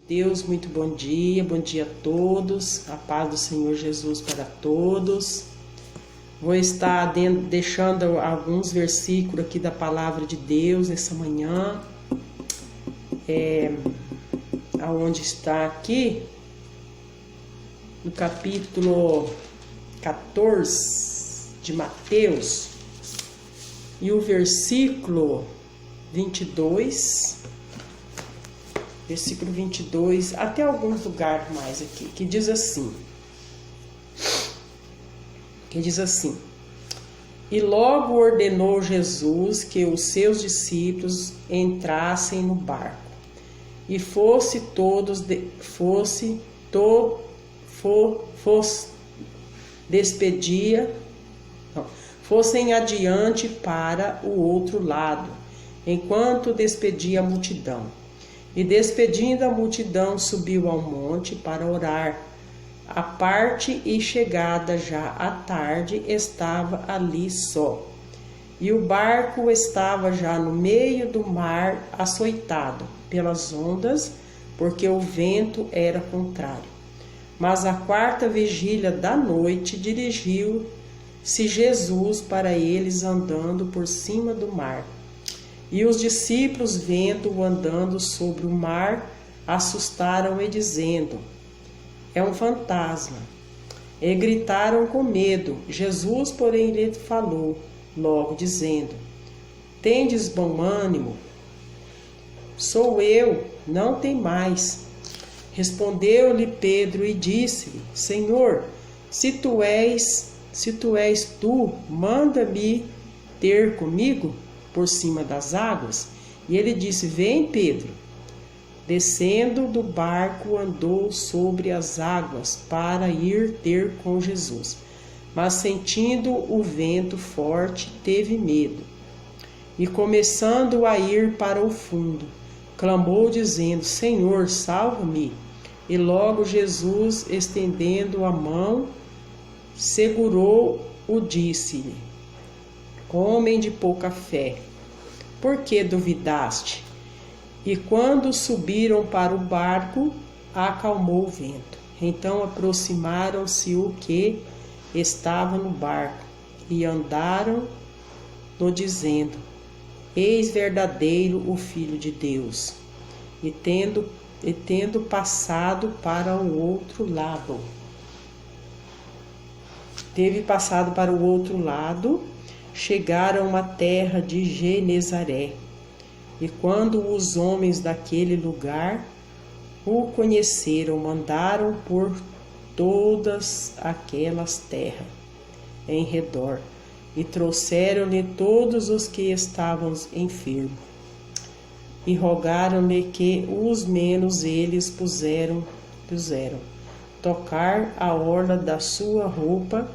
Deus, muito bom dia a todos, a paz do Senhor Jesus para todos. Vou estar deixando alguns versículos aqui da palavra de Deus essa manhã, aonde está aqui, no capítulo 14 de Mateus, e o versículo 22, versículo 22, até alguns lugares mais aqui, que diz assim, e logo ordenou Jesus que os seus discípulos entrassem no barco, e fossem adiante para o outro lado, enquanto despedia a multidão. E despedindo a multidão, subiu ao monte para orar. À parte e chegada já à tarde, estava ali só. E o barco estava já no meio do mar, açoitado pelas ondas, porque o vento era contrário. Mas à quarta vigília da noite, dirigiu-se Jesus para eles andando por cima do mar. E os discípulos, vendo-o andando sobre o mar, assustaram-e, dizendo: é um fantasma. E gritaram com medo. Jesus, porém, lhe falou logo, dizendo: tendes bom ânimo, sou eu, não temais. Respondeu-lhe Pedro e disse-lhe: Senhor, se tu és tu, manda-me ter comigo por cima das águas. E ele disse: vem, Pedro. Descendo do barco, andou sobre as águas para ir ter com Jesus. Mas sentindo o vento forte, teve medo. E começando a ir para o fundo, clamou dizendo: Senhor, salva-me. E logo Jesus, estendendo a mão, segurou-o, disse-lhe: homem de pouca fé, por que duvidaste? E quando subiram para o barco, acalmou o vento. Então aproximaram-se o que estava no barco e andaram no dizendo: eis verdadeiro o Filho de Deus. E tendo passado para o outro lado, chegaram à terra de Genezaré. E quando os homens daquele lugar o conheceram, mandaram por todas aquelas terras em redor, e trouxeram-lhe todos os que estavam enfermos, e rogaram-lhe que os menos eles puseram tocar a orla da sua roupa,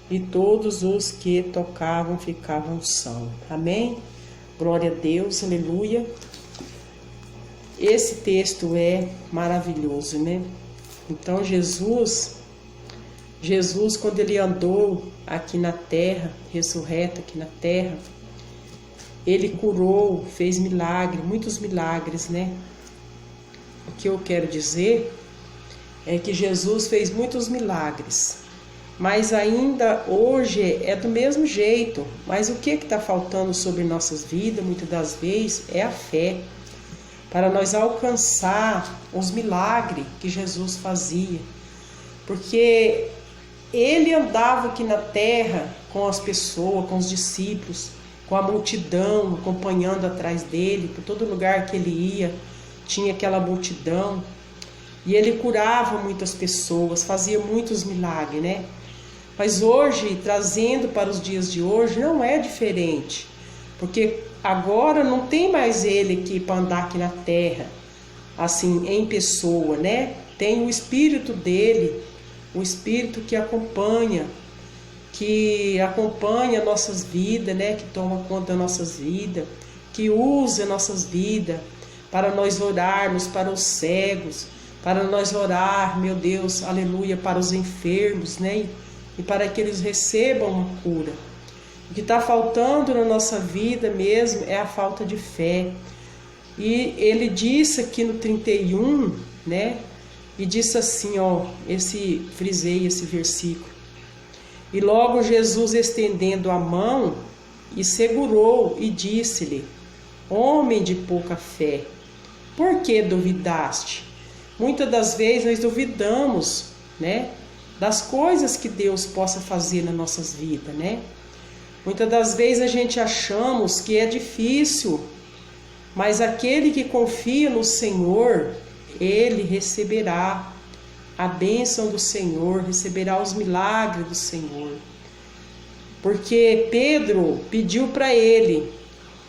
e todos os que tocavam ficavam sãos. Amém? Glória a Deus, aleluia. Esse texto é maravilhoso, né? Então Jesus, quando ele andou aqui na terra, ressurreto aqui na terra, ele curou, fez milagre, muitos milagres, né? O que eu quero dizer é que Jesus fez muitos milagres, mas ainda hoje é do mesmo jeito. Mas o que está faltando sobre nossas vidas, muitas das vezes, é a fé, para nós alcançar os milagres que Jesus fazia. Porque ele andava aqui na terra com as pessoas, com os discípulos, com a multidão acompanhando atrás dele, por todo lugar que ele ia, tinha aquela multidão. E ele curava muitas pessoas, fazia muitos milagres, né? Mas hoje, trazendo para os dias de hoje, não é diferente. Porque agora não tem mais ele aqui para andar aqui na terra, assim, em pessoa, né? Tem o Espírito dele, o Espírito que acompanha nossas vidas, né? Que toma conta das nossas vidas, que usa nossas vidas para nós orarmos para os cegos, para nós orar, meu Deus, aleluia, para os enfermos, né? E para que eles recebam uma cura. O que está faltando na nossa vida mesmo é a falta de fé. E ele disse aqui no 31 né? E disse assim, ó, frisei esse versículo. E logo Jesus, estendendo a mão, e segurou e disse-lhe: homem de pouca fé, por que duvidaste? Muitas das vezes nós duvidamos, né, das coisas que Deus possa fazer nas nossas vidas, né? Muitas das vezes a gente achamos que é difícil, mas aquele que confia no Senhor, ele receberá a bênção do Senhor, receberá os milagres do Senhor. Porque Pedro pediu para ele: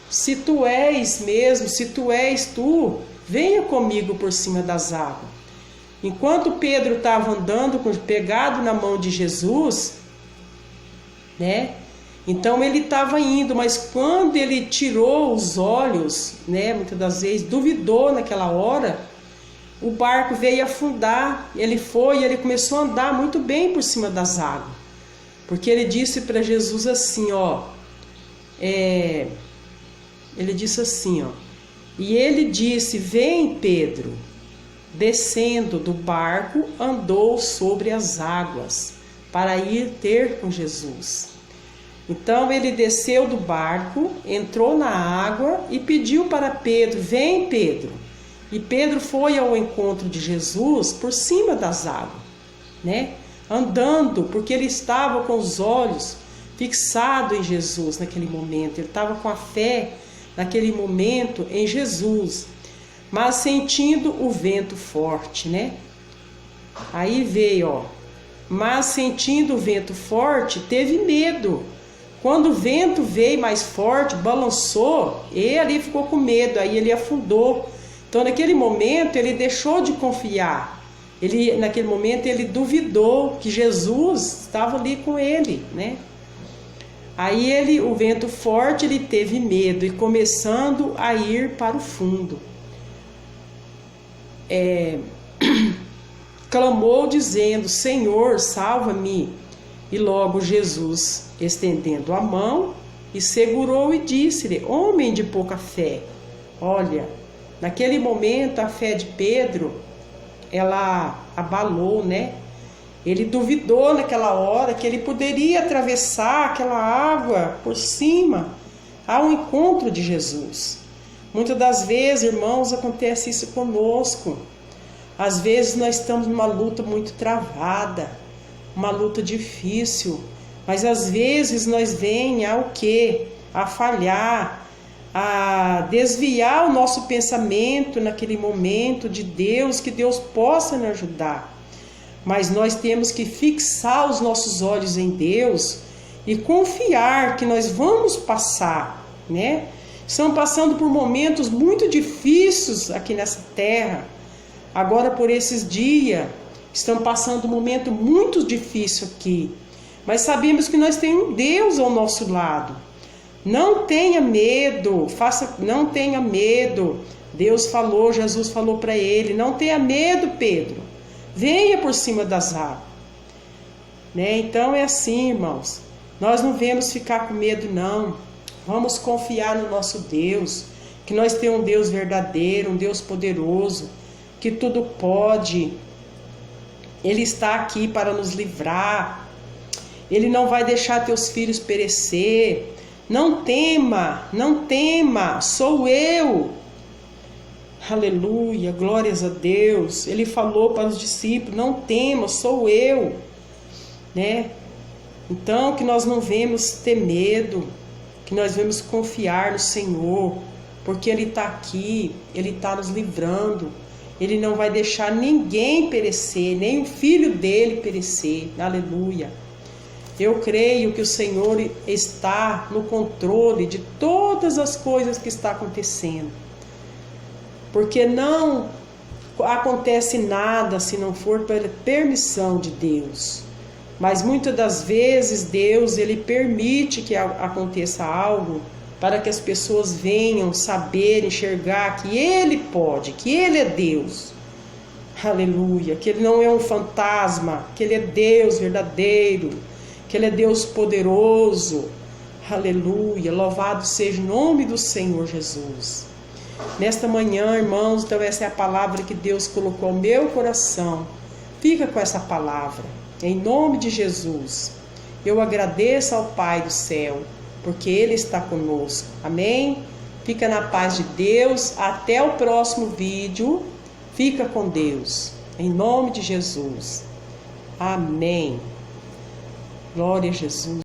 se tu és mesmo, se tu és tu, venha comigo por cima das águas. Enquanto Pedro estava andando, pegado na mão de Jesus, né? Então ele estava indo, mas quando ele tirou os olhos, né? Muitas das vezes duvidou naquela hora, o barco veio afundar. Ele foi e ele começou a andar muito bem por cima das águas. Porque ele disse para Jesus assim, ó. Ele disse assim, ó. E ele disse: vem, Pedro. Descendo do barco, andou sobre as águas para ir ter com Jesus. Então ele desceu do barco, entrou na água e pediu para Pedro: vem, Pedro. E Pedro foi ao encontro de Jesus por cima das águas, né? Andando, porque ele estava com os olhos fixados em Jesus naquele momento. Ele estava com a fé naquele momento em Jesus, mas sentindo o vento forte, né? Aí veio, ó. Mas sentindo o vento forte, teve medo. Quando o vento veio mais forte, balançou, ele ficou com medo, aí ele afundou. Então, naquele momento, ele deixou de confiar. Naquele momento, ele duvidou que Jesus estava ali com ele, né? Aí o vento forte, ele teve medo e começando a ir para o fundo. Clamou dizendo: Senhor, salva-me. E logo Jesus, estendendo a mão, e segurou e disse-lhe: homem de pouca fé. Olha, naquele momento a fé de Pedro, ela abalou, né? Ele duvidou naquela hora que ele poderia atravessar aquela água por cima ao encontro de Jesus. Muitas das vezes, irmãos, acontece isso conosco. Às vezes nós estamos numa luta muito travada, uma luta difícil, mas às vezes nós vem o quê? A falhar, a desviar o nosso pensamento naquele momento de Deus, que Deus possa nos ajudar. Mas nós temos que fixar os nossos olhos em Deus e confiar que nós vamos passar, né? Estamos passando por momentos muito difíceis aqui nessa terra. Agora, por esses dias, estamos passando um momento muito difícil aqui. Mas sabemos que nós temos um Deus ao nosso lado. Não tenha medo, não tenha medo. Deus falou, Jesus falou para ele: não tenha medo, Pedro. Venha por cima das águas, né? Então é assim, irmãos. Nós não devemos ficar com medo, não. Vamos confiar no nosso Deus, que nós temos um Deus verdadeiro, um Deus poderoso, que tudo pode. Ele está aqui para nos livrar. Ele não vai deixar teus filhos perecer. Não tema, não tema, sou eu. Aleluia, glórias a Deus. Ele falou para os discípulos: não tema, sou eu, né? Então, que nós não devemos ter medo, que nós devemos confiar no Senhor, porque Ele está aqui, Ele está nos livrando. Ele não vai deixar ninguém perecer, nem o filho dele perecer. Aleluia. Eu creio que o Senhor está no controle de todas as coisas que estão acontecendo. Porque não acontece nada se não for pela permissão de Deus. Mas muitas das vezes Deus, Ele permite que aconteça algo para que as pessoas venham saber, enxergar que Ele pode, que Ele é Deus. Aleluia, que Ele não é um fantasma, que Ele é Deus verdadeiro, que Ele é Deus poderoso. Aleluia, louvado seja o nome do Senhor Jesus. Nesta manhã, irmãos, então essa é a palavra que Deus colocou ao meu coração. Fica com essa palavra, em nome de Jesus. Eu agradeço ao Pai do céu, porque Ele está conosco. Amém? Fica na paz de Deus. Até o próximo vídeo. Fica com Deus. Em nome de Jesus. Amém. Glória a Jesus.